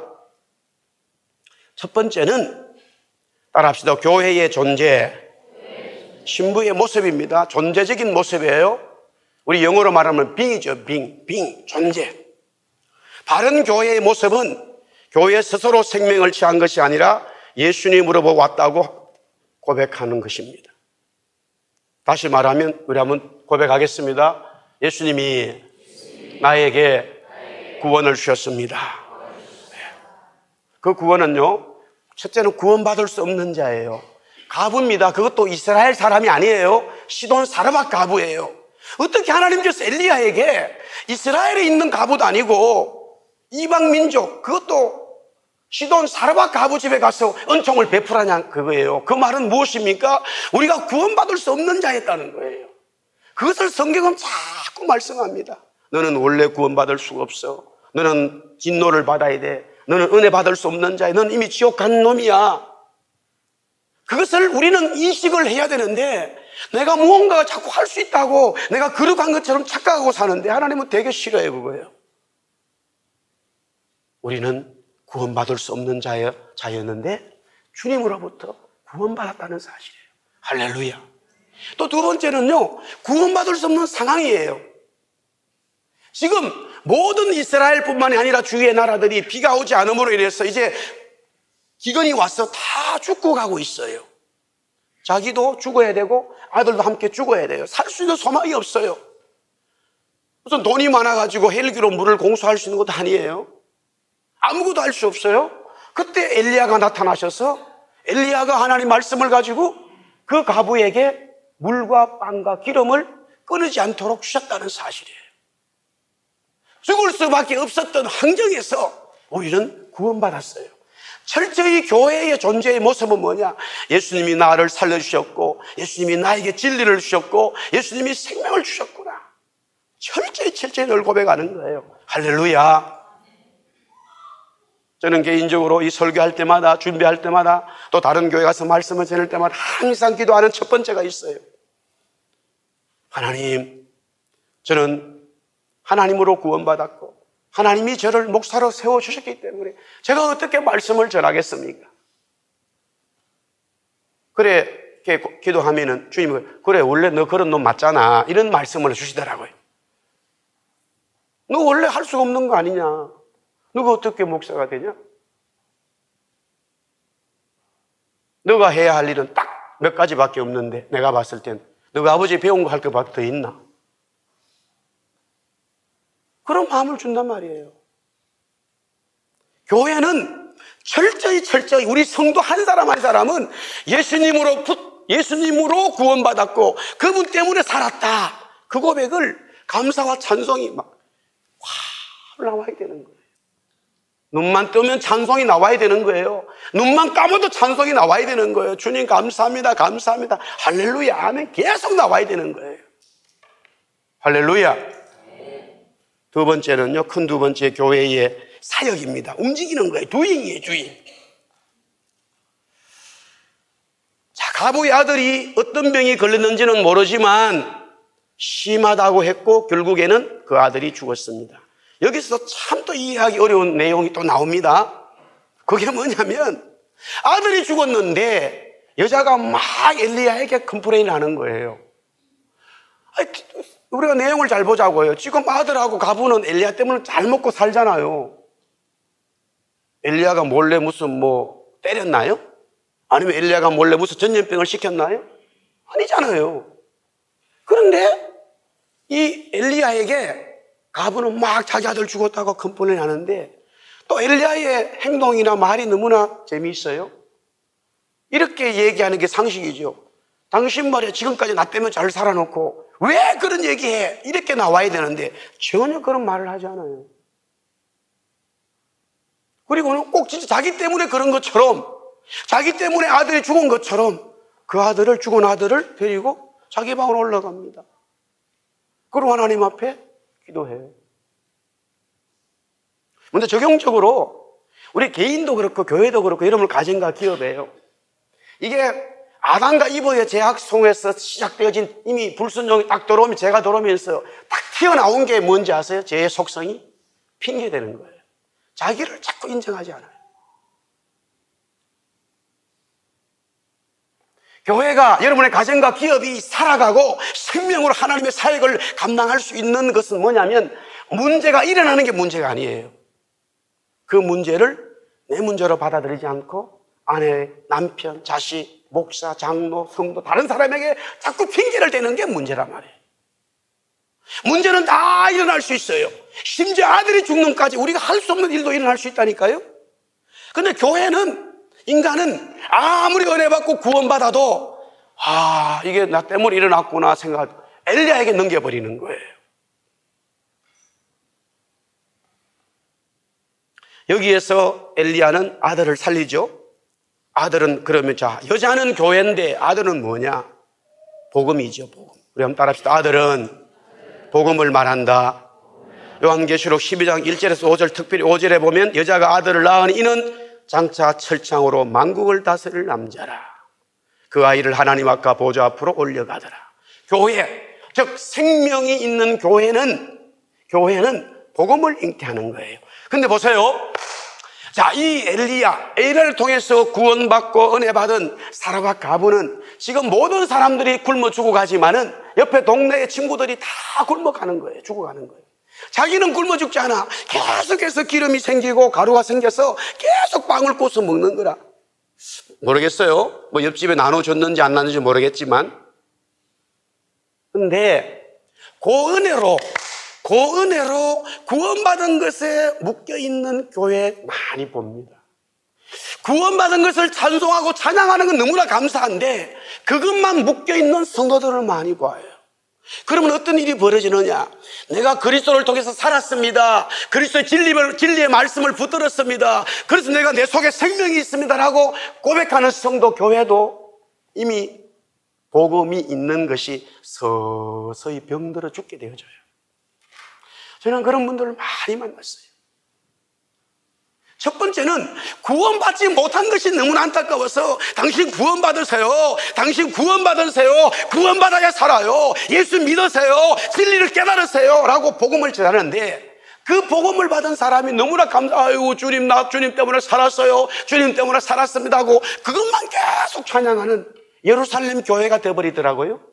첫 번째는 따라합시다. 교회의 존재, 신부의 모습입니다. 존재적인 모습이에요. 우리 영어로 말하면 being이죠. being, 존재. 바른 교회의 모습은 교회 스스로 생명을 취한 것이 아니라 예수님으로 왔다고 고백하는 것입니다. 다시 말하면 우리 한번 고백하겠습니다. 예수님이 나에게 구원을 주셨습니다. 그 구원은요, 첫째는 구원받을 수 없는 자예요. 과부입니다. 그것도 이스라엘 사람이 아니에요. 시돈 사르밧 과부예요. 어떻게 하나님께서 엘리야에게 이스라엘에 있는 과부도 아니고 이방 민족, 그것도 시돈 사르밧 과부 집에 가서 은총을 베풀하냐, 그거예요. 그 말은 무엇입니까? 우리가 구원받을 수 없는 자였다는 거예요. 그것을 성경은 자꾸 말씀합니다. 너는 원래 구원받을 수가 없어. 너는 진노를 받아야 돼. 너는 은혜 받을 수 없는 자야. 너는 이미 지옥 간 놈이야. 그것을 우리는 인식을 해야 되는데, 내가 무언가 자꾸 할 수 있다고 내가 거룩한 것처럼 착각하고 사는데 하나님은 되게 싫어요, 그거예요. 우리는 구원받을 수 없는 자였는데 주님으로부터 구원받았다는 사실이에요. 할렐루야. 또 두 번째는요, 구원받을 수 없는 상황이에요. 지금 모든 이스라엘뿐만이 아니라 주위의 나라들이 비가 오지 않음으로 인해서 이제 기근이 와서 다 죽고 가고 있어요. 자기도 죽어야 되고 아들도 함께 죽어야 돼요. 살 수 있는 소망이 없어요. 무슨 돈이 많아가지고 헬기로 물을 공수할 수 있는 것도 아니에요. 아무것도 할 수 없어요. 그때 엘리야가 나타나셔서 엘리야가 하나님 말씀을 가지고 그 과부에게 물과 빵과 기름을 끊이지 않도록 주셨다는 사실이에요. 죽을 수밖에 없었던 환경에서 우리는 구원받았어요. 철저히 교회의 존재의 모습은 뭐냐? 예수님이 나를 살려주셨고, 예수님이 나에게 진리를 주셨고, 예수님이 생명을 주셨구나. 철저히 늘 고백하는 거예요. 할렐루야. 저는 개인적으로 이 설교할 때마다, 준비할 때마다, 또 다른 교회 가서 말씀을 전할 때마다 항상 기도하는 첫 번째가 있어요. 하나님, 저는 하나님으로 구원받았고 하나님이 저를 목사로 세워주셨기 때문에 제가 어떻게 말씀을 전하겠습니까? 그래, 이렇게 기도하면은 주님은, 그래, 원래 너 그런 놈 맞잖아, 이런 말씀을 주시더라고요. 너 원래 할 수가 없는 거 아니냐? 너가 어떻게 목사가 되냐? 너가 해야 할 일은 딱 몇 가지밖에 없는데, 내가 봤을 땐 너가 아버지 배운 거 할 것밖에 더 있나? 그런 마음을 준단 말이에요. 교회는 철저히 우리 성도 한 사람 한 사람은 예수님으로 구원받았고 그분 때문에 살았다. 그 고백을 감사와 찬송이 막 나와야 되는 거예요. 눈만 뜨면 찬송이 나와야 되는 거예요. 눈만 감아도 찬송이 나와야 되는 거예요. 주님 감사합니다, 감사합니다, 할렐루야, 아멘, 계속 나와야 되는 거예요. 할렐루야. 두 번째는요, 큰 두 번째 교회의 사역입니다. 움직이는 거예요. 두인이에요, 두인. 자, 과부의 아들이 어떤 병이 걸렸는지는 모르지만 심하다고 했고 결국에는 그 아들이 죽었습니다. 여기서 참 또 이해하기 어려운 내용이 또 나옵니다. 그게 뭐냐면 아들이 죽었는데 여자가 막 엘리야에게 컴플레인을 하는 거예요. 우리가 내용을 잘 보자고요. 지금 아들하고 과부는 엘리야 때문에 잘 먹고 살잖아요. 엘리야가 몰래 무슨 때렸나요? 아니면 엘리야가 몰래 무슨 전염병을 시켰나요? 아니잖아요. 그런데 이 엘리야에게 과부는 막 자기 아들 죽었다고 컴플레인 하는데 또 엘리야의 행동이나 말이 너무나 재미있어요. 이렇게 얘기하는 게 상식이죠. 당신 말이야, 지금까지 나 때문에 잘 살아놓고 왜 그런 얘기해? 이렇게 나와야 되는데 전혀 그런 말을 하지 않아요. 그리고는 꼭 진짜 자기 때문에 그런 것처럼, 자기 때문에 아들이 죽은 것처럼 죽은 아들을 데리고 자기 방으로 올라갑니다. 그리고 하나님 앞에 기도해요. 근데 적용적으로 우리 개인도 그렇고 교회도 그렇고 여러분 가정과 기업이에요. 이게 아담과 이브의 죄악 속에서 시작되어진 이미 불순종이 딱 들어오면, 죄가 들어오면서 딱 튀어나온 게 뭔지 아세요? 죄의 속성이 핑계대는 거예요. 자기를 자꾸 인정하지 않아요. 교회가, 여러분의 가정과 기업이 살아가고 생명으로 하나님의 사역을 감당할 수 있는 것은 뭐냐면 문제가 일어나는 게 문제가 아니에요. 그 문제를 내 문제로 받아들이지 않고 아내, 남편, 자식, 목사, 장로, 성도, 다른 사람에게 자꾸 핑계를 대는 게 문제란 말이에요. 문제는 다 일어날 수 있어요. 심지어 아들이 죽는까지 우리가 할 수 없는 일도 일어날 수 있다니까요. 근데 교회는, 인간은 아무리 은혜 받고 구원받아도 이게 나 때문에 일어났구나 생각하고 엘리야에게 넘겨버리는 거예요. 여기에서 엘리야는 아들을 살리죠. 아들은 그러면 여자는 교회인데 아들은 뭐냐? 복음이죠, 복음. 우리 한번 따라합시다. 아들은 복음을 말한다. 요한계시록 12장 1절에서 5절, 특별히 5절에 보면 여자가 아들을 낳은 이는 장차 철창으로 만국을 다스릴 남자라. 그 아이를 하나님 앞과 보좌 앞으로 올려가더라. 교회, 즉 생명이 있는 교회는 복음을 잉태하는 거예요. 근데 보세요. 이 엘리야를 통해서 구원받고 은혜 받은 사라와 가부는 지금 모든 사람들이 굶어 죽어가지만은 옆에 동네의 친구들이 다 굶어가는 거예요. 죽어가는 거예요. 자기는 굶어 죽지 않아. 계속해서 기름이 생기고 가루가 생겨서 계속 빵을 구워서 먹는 거라. 모르겠어요. 뭐 옆집에 나눠줬는지 안 나눠줬는지 모르겠지만. 근데 그 은혜로 구원받은 것에 묶여있는 교회 많이 봅니다. 구원받은 것을 찬송하고 찬양하는 건 너무나 감사한데 그것만 묶여있는 성도들을 많이 봐요. 그러면 어떤 일이 벌어지느냐? 내가 그리스도를 통해서 살았습니다. 그리스도의 진리의 말씀을 붙들었습니다. 그래서 내가 내 속에 생명이 있습니다라고 고백하는 성도 교회도 이미 복음이 있는 것이 서서히 병들어 죽게 되어져요. 저는 그런 분들을 많이 만났어요. 첫 번째는 구원받지 못한 것이 너무나 안타까워서 당신 구원받으세요. 당신 구원받으세요. 구원받아야 살아요. 예수 믿으세요. 진리를 깨달으세요. 라고 복음을 전하는데 그 복음을 받은 사람이 너무나 아유 주님 나 주님 때문에 살았어요. 주님 때문에 살았습니다 하고 그것만 계속 찬양하는 예루살렘 교회가 되어버리더라고요.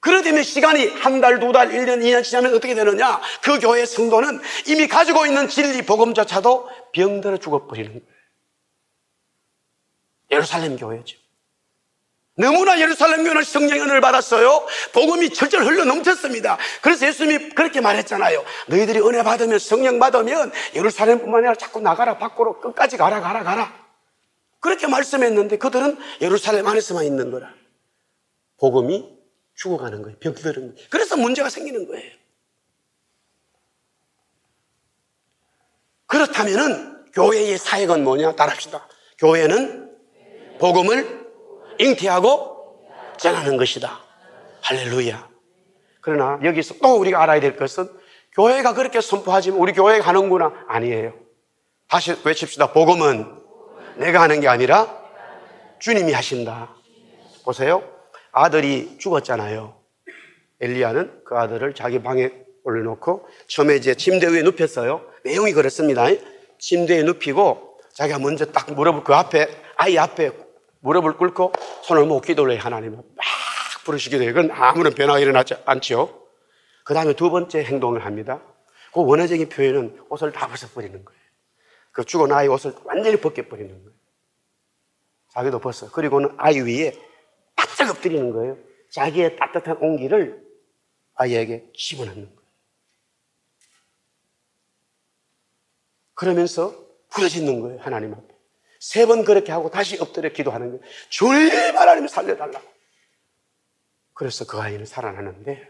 그러되면 시간이 한 달, 두 달, 1년, 2년 지나면 어떻게 되느냐? 그 교회의 성도는 이미 가지고 있는 진리 복음조차도 병들어 죽어버리는 거예요. 예루살렘 교회죠. 너무나 예루살렘 교회는 성령의 은혜를 받았어요. 복음이 철철 흘러 넘쳤습니다. 그래서 예수님이 그렇게 말했잖아요. 너희들이 은혜 받으면 성령 받으면 예루살렘뿐만 아니라 자꾸 나가라 밖으로 끝까지 가라. 그렇게 말씀했는데 그들은 예루살렘 안에서만 있는 거라. 복음이 죽어가는 거예요. 병들은 거예요. 그래서 문제가 생기는 거예요. 그렇다면은 교회의 사역은 뭐냐? 따라합시다. 교회는 복음을 잉태하고 전하는 것이다. 할렐루야. 그러나 여기서 또 우리가 알아야 될 것은 교회가 그렇게 선포하지만 우리 교회가 하는구나. 아니에요. 다시 외칩시다. 복음은 내가 하는 게 아니라 주님이 하신다. 보세요. 아들이 죽었잖아요. 엘리야는 그 아들을 자기 방에 올려놓고 처음에 이제 침대 위에 눕혔어요. 내용이 그렇습니다. 침대에 눕히고 자기가 먼저 딱 무릎을 그 앞에 아이 앞에 무릎을 꿇고 손을 모으고 기도를 해요. 하나님을 막 부르시게 돼요. 그건 아무런 변화가 일어나지 않죠. 그 다음에 두 번째 행동을 합니다. 그 원어적인 표현은 옷을 다 벗어버리는 거예요. 그 죽은 아이 옷을 완전히 벗겨버리는 거예요. 자기도 벗어. 그리고는 아이 위에 바짝 엎드리는 거예요. 자기의 따뜻한 온기를 아이에게 집어넣는 거예요. 그러면서 부르짖는 거예요. 하나님 앞에. 3번 그렇게 하고 다시 엎드려 기도하는 거예요. 주님 하나님 살려달라고. 그래서 그 아이는 살아나는데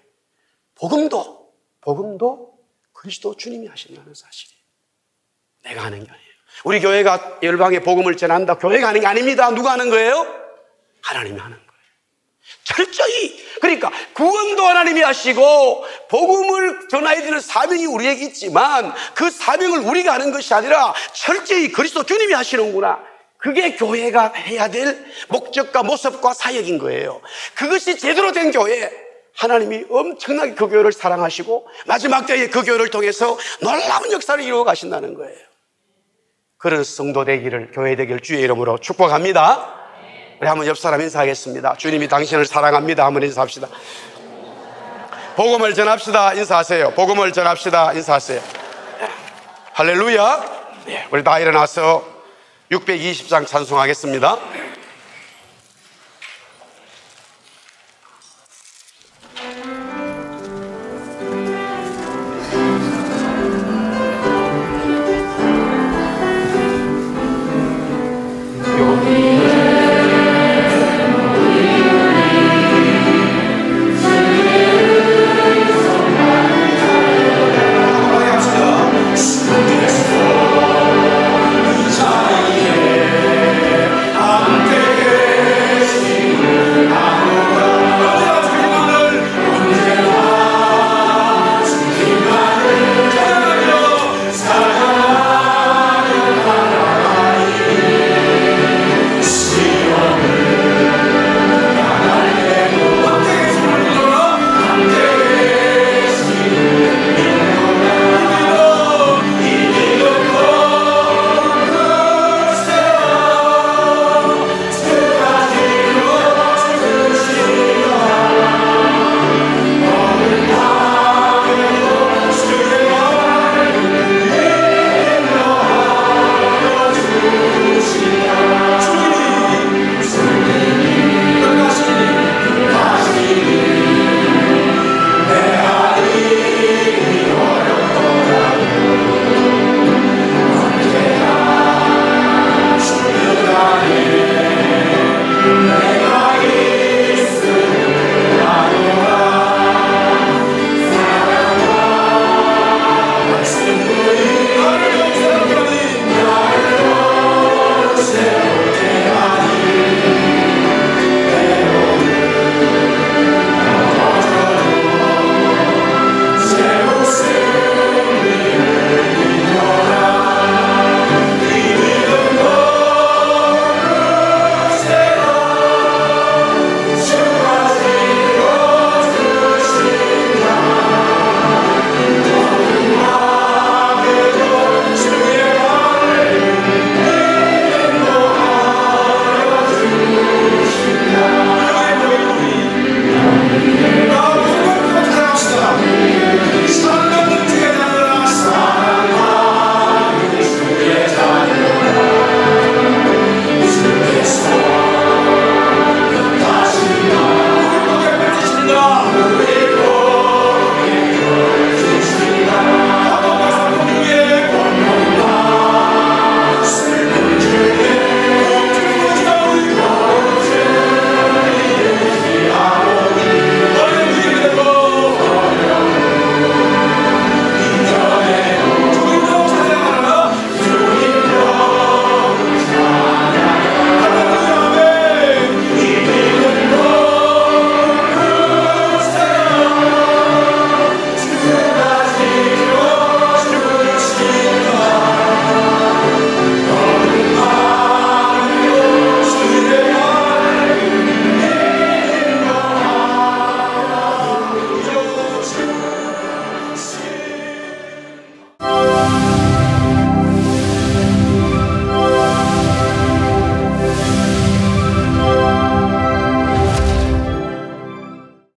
복음도 그리스도 주님이 하신다는 사실이에요. 내가 하는 게 아니에요. 우리 교회가 열방에 복음을 전한다. 교회가 하는 게 아닙니다. 누가 하는 거예요? 하나님이 하는 거예요. 철저히. 그러니까 구원도 하나님이 하시고 복음을 전해야 되는 사명이 우리에게 있지만 그 사명을 우리가 하는 것이 아니라 철저히 그리스도 주님이 하시는구나. 그게 교회가 해야 될 목적과 모습과 사역인 거예요. 그것이 제대로 된 교회, 하나님이 엄청나게 그 교회를 사랑하시고 마지막 때에 그 교회를 통해서 놀라운 역사를 이루어 가신다는 거예요. 그런 성도 되기를, 교회 되기를 주의 이름으로 축복합니다. 우리 한번 옆 사람 인사하겠습니다. 주님이 당신을 사랑합니다. 한번 인사합시다. 복음을 전합시다. 인사하세요. 복음을 전합시다. 인사하세요. 할렐루야. 우리 다 일어나서 620장 찬송하겠습니다.